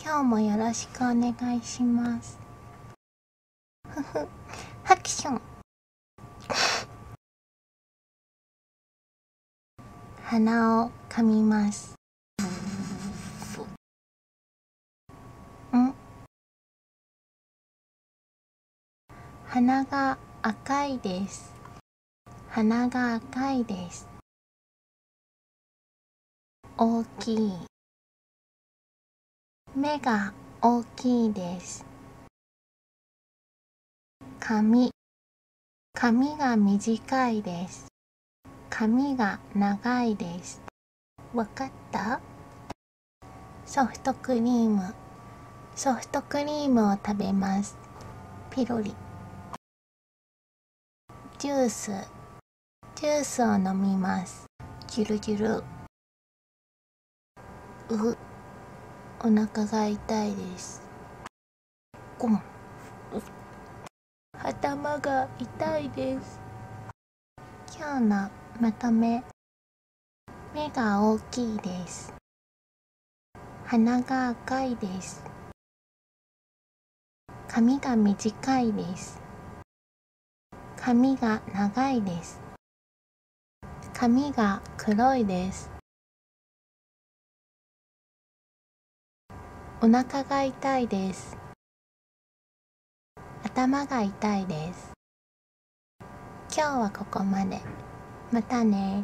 今日もよろしくお願いします。ふふ、ハクション。鼻をかみます。鼻が赤いです。鼻が赤いです。大きい。目が大きいです。髪が短いです。髪が長いです。わかった？ソフトクリームを食べます。ピロリ。ジュースを飲みます。ジュルジュル。お腹が痛いです。ゴン。頭が痛いです。今日のまとめ。目が大きいです。鼻が赤いです。髪が短いです。髪が長いです。髪が黒いです。お腹が痛いです。頭が痛いです。今日はここまで。またね。